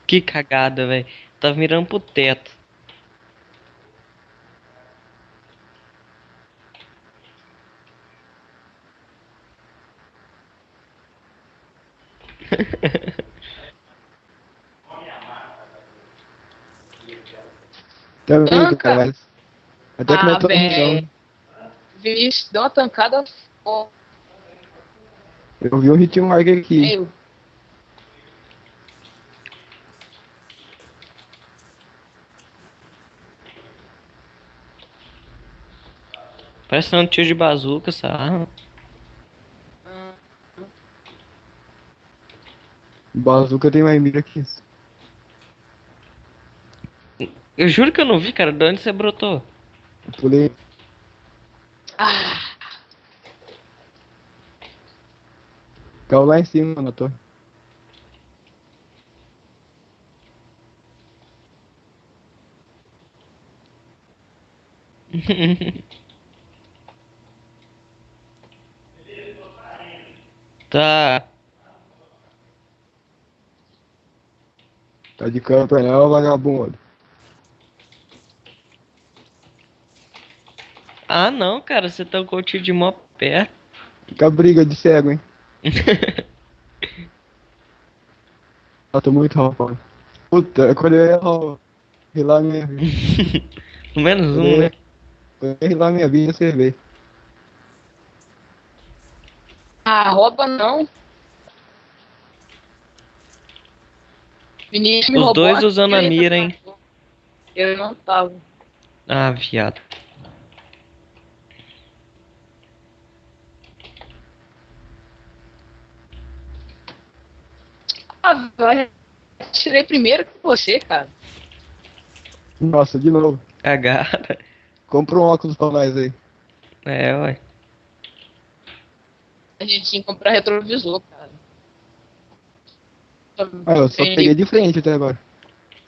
Que cagada, velho. Tava mirando pro teto. Também, Tanca? cara. Até que não é Ah, tão ruim, velho. não. Vixe, deu uma tancada. Ó, Eu vi um hitmark aqui. meio. Parece um tiro de bazuca essa arma. Hum, O Bazooka tem mais mira que isso. Eu juro que eu não vi, cara. De onde você brotou? Eu pulei. Ah, Caiu lá em cima na torre. Tá. Tá de cano pra não, vagabundo. Ah, não, cara. Você tancou o tiro de mó perto. Fica a briga de cego, hein? Eu tô muito rapaz. Puta, quando eu ia rilar minha vida. Menos Quando um, eu né? ia, quando eu ia rilar minha vida, você vê. rouba não. Vinícius me Os roubou dois uma usando kill a e ainda mira, hein? matou. Eu não tava. Ah, viado. Ah, velho. Tirei primeiro que você, cara. Nossa, de novo. Cagada. Compra um óculos pra nós aí. É, ué. A gente tinha que comprar retrovisor, cara. Ah, eu só peguei Treinei. de frente até agora.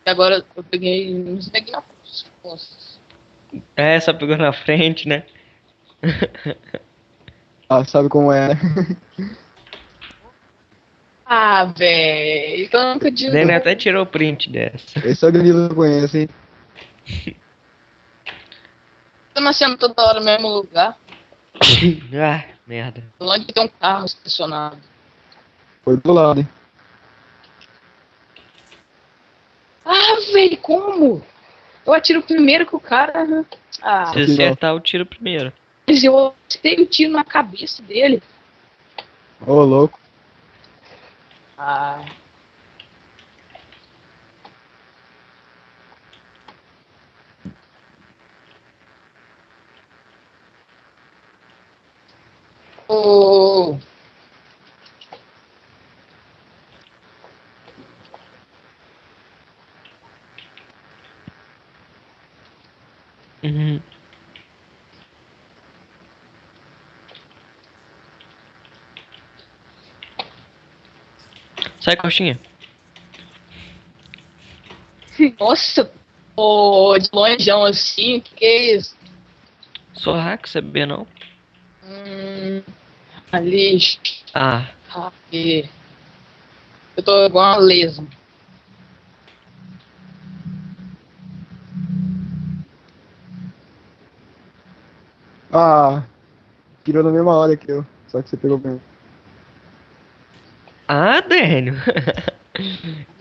Agora eu peguei. Não peguei na costas. É, só pegou na frente, né? Ah, sabe como é, né? Ah, velho. Tanca de Dani novo. até tirou o print dessa. Esse é o Danilo conhece, hein? Tô nascendo toda hora no mesmo lugar. Ah, merda. Onde tem um carro estacionado. Foi do lado, hein? Ah, velho, como? Eu atiro primeiro que o cara. Se Ah, Afinal. acertar, eu tiro primeiro. mas eu dei um tiro na cabeça dele. Ô, louco. Ah, ô. Uhum. Sai, coxinha. Nossa, ô, de longeão assim, que é isso? Sou hack, sabia não? Ali. Ah, Aqui. Eu tô igual uma lesma. Ah, tirou na mesma hora que eu. Só que você pegou bem. ah, Daniel.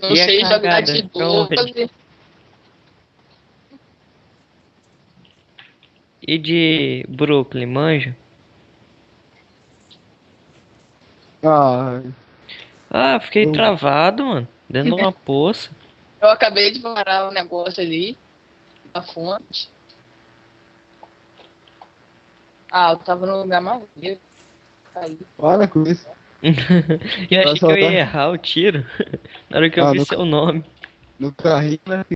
Não E a sei jogar cagada? de Pra onde? 12. E de Brooklyn, manja? Ah, Ah, fiquei eu... travado, mano. Dentro de uma poça. Eu acabei de parar o negócio ali, da fonte. Ah, eu tava no lugar mais verde. Aí. Para com isso. E eu Vai achei que eu ia soltar. errar o tiro. Na hora que eu Ah, vi seu nome. no carrinho, né?